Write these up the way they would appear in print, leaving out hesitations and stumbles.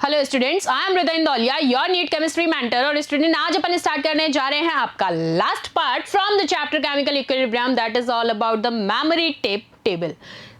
Hello students, I am Hriday Indauliya, your NEET chemistry mentor. और student, आज अपन स्टार्ट करने जा रहे हैं आपका last part from the chapter chemical equilibrium, that is all about the memory table.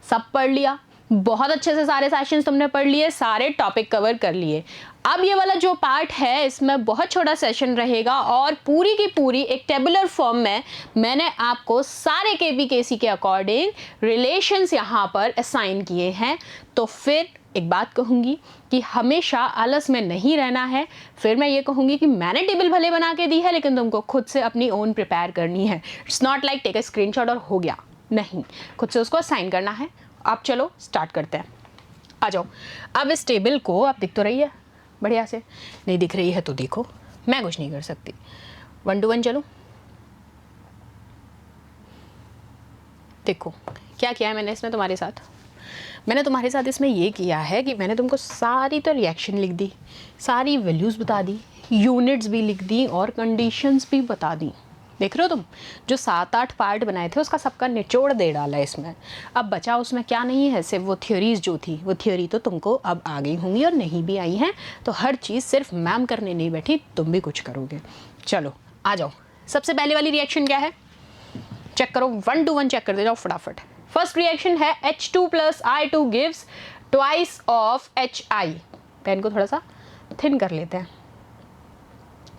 सब पढ़ लिया, बहुत अच्छे से सारे सेशंस तुमने पढ़ लिए, सारे टॉपिक कवर कर लिए। अब ये वाला जो पार्ट है इसमें बहुत छोटा सेशन रहेगा और पूरी की पूरी एक टेबुलर फॉर्म में मैंने आपको सारे केपीकेसी के अकॉर्डिंग रिलेशंस यहाँ पर असाइन किए हैं। तो फिर एक बात कहूँगी कि हमेशा आलस में नहीं रहना है। फिर मैं ये कहूँगी कि मैंने टेबल भले बना के दी है लेकिन तुमको खुद से अपनी ओन प्रिपेयर करनी है। It's not like take a screenshot और हो गया, नहीं, खुद से उसको असाइन करना है। आप चलो स्टार्ट करते हैं, आ जाओ। अब इस टेबल को आप दिख तो रही है बढ़िया से, नहीं दिख रही है तो देखो, मैं कुछ नहीं कर सकती। 1 to 1 चलो। देखो क्या किया है मैंने इसमें तुम्हारे साथ। मैंने तुम्हारे साथ इसमें ये किया है कि मैंने तुमको सारी तो रिएक्शन लिख दी, सारी वैल्यूज़ बता दी, यूनिट्स भी लिख दी और कंडीशंस भी बता दी। देख रहे हो तुम, जो 7-8 पार्ट बनाए थे उसका सबका निचोड़ दे डाला इसमें। अब बचा उसमें क्या नहीं है, सिर्फ वो थ्योरीज जो थी, वो थ्योरी तो तुमको अब आ गई होंगी और नहीं भी आई हैं, तो हर चीज़ सिर्फ मैम करने नहीं बैठी, तुम भी कुछ करोगे। चलो आ जाओ। सबसे पहले वाली रिएक्शन क्या है, चेक करो, 1 to 1 चेक कर दे जाओ फटाफट। फर्स्ट रिएक्शन है H2 + I2 gives twice of HI। Pen को थोड़ा सा थिन कर लेते हैं।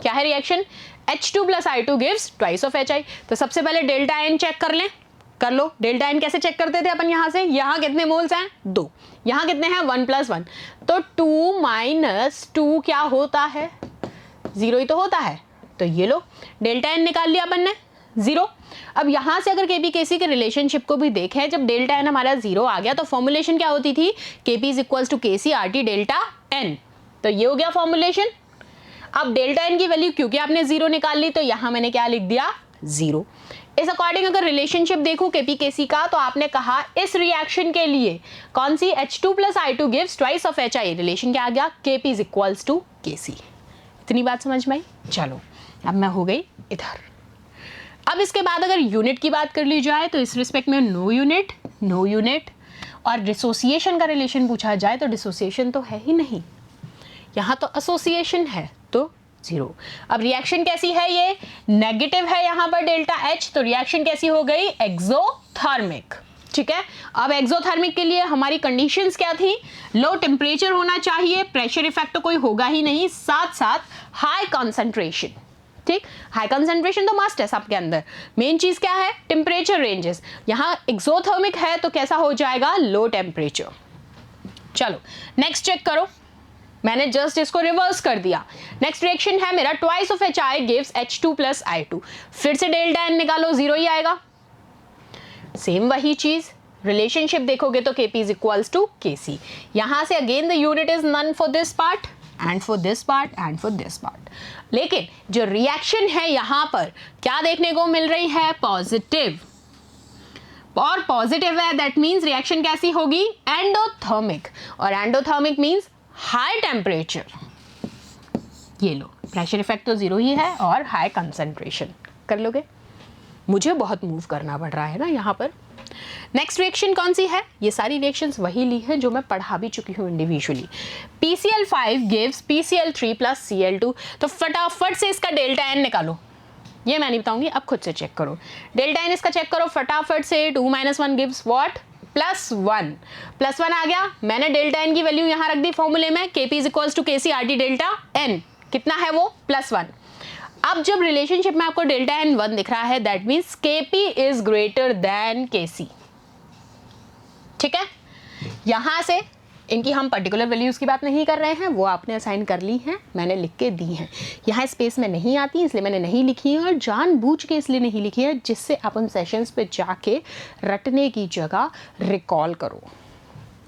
क्या है reaction, H2 + I2 gives twice of HI। तो सबसे पहले डेल्टा N चेक कर लें, कर लो। डेल्टा N कैसे चेक करते थे अपन, यहाँ से, यहाँ कितने मोल्स हैं 2, यहाँ कितने हैं 1 + 1, तो 2 - 2 क्या होता है, 0 ही तो होता है। तो ये लो डेल्टा N निकाल लिया अपन ने, 0। अब यहाँ से अगर केपीकेसी के रिलेशनशिप को भी देखें, जब डेल्टा N हमारा 0 आ गया तो फॉर्मुलेशन क्या होती थी, KP = KC RT delta N। तो ये हो गया फॉर्मुलेशन। अब डेल्टा N की वैल्यू क्योंकि आपने 0 निकाल ली तो यहाँ मैंने क्या लिख दिया, 0। इस अकॉर्डिंग अगर रिलेशनशिप देखूं केपीकेसी का, तो आपने कहा इस रिएक्शन के लिए कौन सी, H2 + I2 gives twice of HI, relation क्या आ गया, KP = KC। इतनी बात समझ में आई। चलो अब मैं हो गई इधर। अब इसके बाद अगर यूनिट की बात कर ली जाए तो इस रिस्पेक्ट में नो यूनिट, नो यूनिट। और डिसोसिएशन का रिलेशन पूछा जाए तो डिसोसिएशन तो है ही नहीं, यहाँ तो एसोसिएशन है, तो 0। अब रिएक्शन कैसी है, ये नेगेटिव है यहाँ पर डेल्टा H, तो रिएक्शन कैसी हो गई, एक्सोथर्मिक। ठीक है। अब एक्सोथर्मिक के लिए हमारी कंडीशंस क्या थी, लो टेम्परेचर होना चाहिए, प्रेशर इफेक्ट तो कोई होगा ही नहीं, साथ साथ हाई कॉन्सेंट्रेशन। ठीक, हाई कंसंट्रेशन तो मस्ट है सबके अंदर। मेन चीज क्या है, टेम्परेचर रेंजेस। यहाँ एक्सोथर्मिक है तो कैसा हो जाएगा, लो टेम्परेचर। चलो नेक्स्ट चेक करो, मैंने जस्ट इसको रिवर्स कर दिया। नेक्स्ट रिएक्शन है मेरा twice of HI gives H2 + I2। फिर से डेल्टा N निकालो, 0 ही आएगा। सेम वही चीज, रिलेशनशिप देखोगे तो KP = KC। यहां से again the unit is none for this part and for this part and for this part. लेकिन जो रिएक्शन है यहां पर क्या देखने को मिल रही है, पॉजिटिव। और पॉजिटिव है दैट मींस रिएक्शन कैसी होगी, एंडोथर्मिक। और एंडोथर्मिक मींस हाई टेम्परेचर। ये लो, प्रेशर इफेक्ट तो 0 ही है और हाई कंसंट्रेशन। कर लोगे, मुझे बहुत मूव करना पड़ रहा है ना यहाँ पर। नेक्स्ट रिएक्शन कौन सी है, ये सारी रिएक्शंस वही ली हैं जो मैं पढ़ा भी चुकी हूँ individually. PCl5 gives PCl3 + Cl2। तो फटाफट से इसका डेल्टा N निकालो, ये मैं नहीं बताऊंगी, अब खुद से चेक करो। डेल्टा N इसका चेक करो फटाफट से, 2 - 1 गिव्स व्हाट, +1। +1 आ गया, मैंने डेल्टा N की वैल्यू यहाँ रख दी फॉर्मूले में, KP = KC RT delta N। कितना है वो, +1। अब जब रिलेशनशिप में आपको डेल्टा N 1 दिख रहा है, that means KP is greater than KC। ठीक है, यहां से इनकी हम पर्टिकुलर वैल्यूज की बात नहीं कर रहे हैं, वो आपने असाइन कर ली हैं, मैंने लिख के दी हैं। यहाँ स्पेस में नहीं आती इसलिए मैंने नहीं लिखी है, और जानबूझ के इसलिए नहीं लिखी है जिससे आप उन सेशंस पे जाके रटने की जगह रिकॉल करो।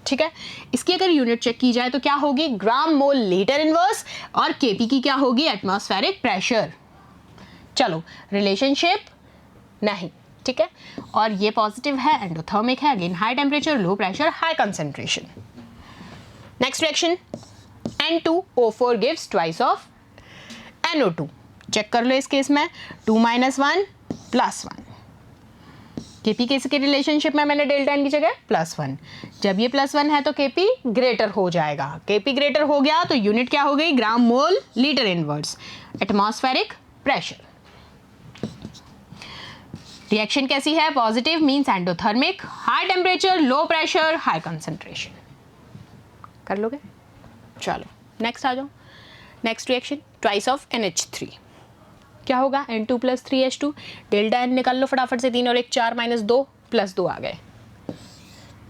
ठीक है, इसकी अगर यूनिट चेक की जाए तो क्या होगी, ग्राम मोल लीटर इनवर्स, और KP की क्या होगी, एटमॉस्फेरिक प्रेशर। चलो रिलेशनशिप नहीं, ठीक है, और ये पॉजिटिव है, एंडोथर्मिक है, again high temperature, low pressure, high concentration. Next reaction N2O4 gives twice of NO2। Check कर लो इस केस में, 2 - 1 + 1। केपी केसी के रिलेशनशिप में मैंने डेल्टा एन की जगह +1, जब ये +1 है तो केपी ग्रेटर हो जाएगा। केपी ग्रेटर हो गया तो यूनिट क्या हो गई, gram mole litre inverse, atmospheric pressure. Reaction कैसी है, positive means endothermic, high temperature, low pressure, high concentration. कर लोगे? चलो नेक्स्ट आ जाओ। Next reaction twice of NH3, क्या होगा, N2 + 3H2, डेल्टा एन निकाल लो फटाफट से, 3 और 1 4 -2 +2 आ गए।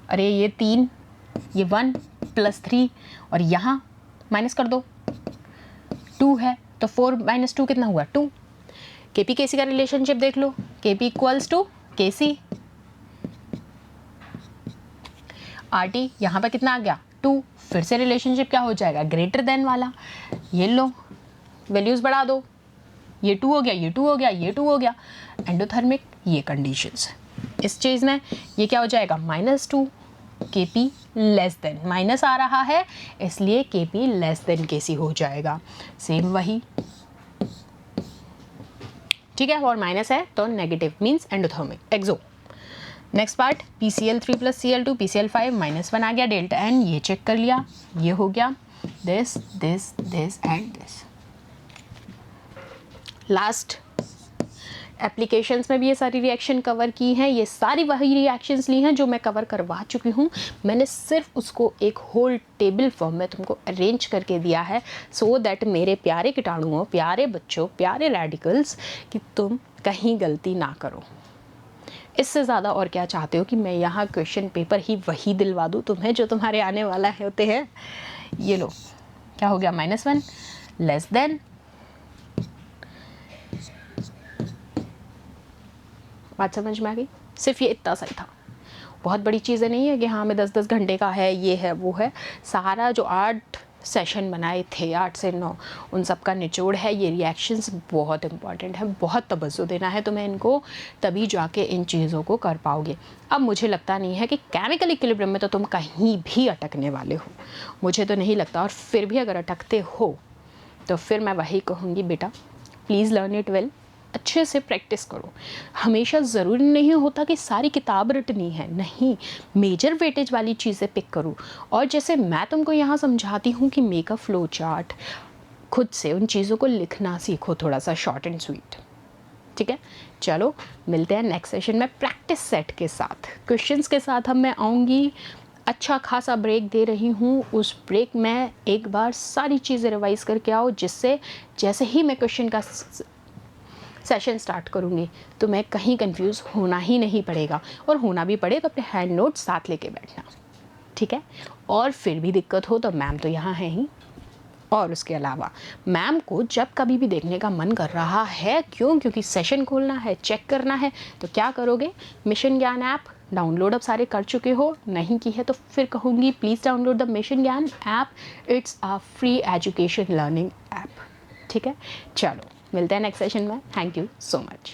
अरे ये 3, ये 1 +3 और यहाँ माइनस कर दो, 2 है तो 4 - 2 कितना हुआ, 2। केपी केसी का रिलेशनशिप देख लो, केपी = केसी, आरटी यहाँ पर कितना आ गया, 2। फिर से रिलेशनशिप क्या हो जाएगा, ग्रेटर देन वाला। ये लो वैल्यूज बढ़ा दो, ये 2 हो गया, ये 2 हो गया, ये 2 हो गया, एंडोथर्मिक ये कंडीशंस। इस चीज़ में ये क्या हो जाएगा, -2, केपी लेस देन, माइनस आ रहा है इसलिए केपी लेस देन केसी हो जाएगा। सेम वही, ठीक है, और माइनस है तो negative means endothermic, exo. Next part PCl3 + Cl2, PCl5 -1 आ गया, डेल्टा एन ये चेक कर लिया, ये हो गया, this this this and this. Last applications में भी ये सारी रिएक्शन कवर की हैं, ये सारी वही रिएक्शंस ली हैं जो मैं कवर करवा चुकी हूँ। मैंने सिर्फ उसको एक होल टेबल फॉर्म में तुमको अरेंज करके दिया है सो दैट मेरे प्यारे कीटाणुओं, प्यारे बच्चों, प्यारे रेडिकल्स, कि तुम कहीं गलती ना करो। इससे ज़्यादा और क्या चाहते हो कि मैं यहाँ क्वेश्चन पेपर ही वही दिलवा दूँ तुम्हें जो तुम्हारे आने वाला है होते हैं। ये लो क्या हो गया, -1 लेस देन, बात समझ में आ गई? सिर्फ ये इतना सा ही था, बहुत बड़ी चीज़ें नहीं है कि हाँ मैं 10-10 घंटे का है, ये है वो है। सारा जो 8 सेशन बनाए थे 8 से 9, उन सब का निचोड़ है। ये रिएक्शंस बहुत इंपॉर्टेंट है, बहुत तवज्जो देना है तुम्हें इनको, तभी जाके इन चीज़ों को कर पाओगे। अब मुझे लगता नहीं है कि केमिकल इक्विलिब्रियम में तो तुम कहीं भी अटकने वाले हो, मुझे तो नहीं लगता। और फिर भी अगर अटकते हो तो फिर मैं वही कहूँगी, बेटा प्लीज़ लर्न इट वेल, अच्छे से प्रैक्टिस करो। हमेशा ज़रूरी नहीं होता कि सारी किताब रटनी है, नहीं, मेजर वेटेज वाली चीज़ें पिक करो। और जैसे मैं तुमको यहाँ समझाती हूँ कि मेक अ फ्लो चार्ट, खुद से उन चीज़ों को लिखना सीखो, थोड़ा सा शॉर्ट एंड स्वीट, ठीक है। चलो मिलते हैं नेक्स्ट सेशन में प्रैक्टिस सेट के साथ, क्वेश्चंस के साथ। अब मैं आऊँगी, अच्छा खासा ब्रेक दे रही हूँ, उस ब्रेक में एक बार सारी चीज़ें रिवाइज़ करके आओ, जिससे जैसे ही मैं क्वेश्चन का सेशन स्टार्ट करूँगी तो मैं कहीं कंफ्यूज होना ही नहीं पड़ेगा, और होना भी पड़े तो अपने हैंड नोट साथ लेके बैठना, ठीक है। और फिर भी दिक्कत हो तो मैम तो यहाँ है ही, और उसके अलावा मैम को जब कभी भी देखने का मन कर रहा है, क्योंकि सेशन खोलना है, चेक करना है, तो क्या करोगे, मिशन ज्ञान ऐप डाउनलोड अब सारे कर चुके हो, नहीं की है तो फिर कहूँगी प्लीज़ डाउनलोड द मिशन ज्ञान app, it's a free education learning app, ठीक है। चलो मिलते हैं नेक्स्ट सेशन में, थैंक यू सो मच।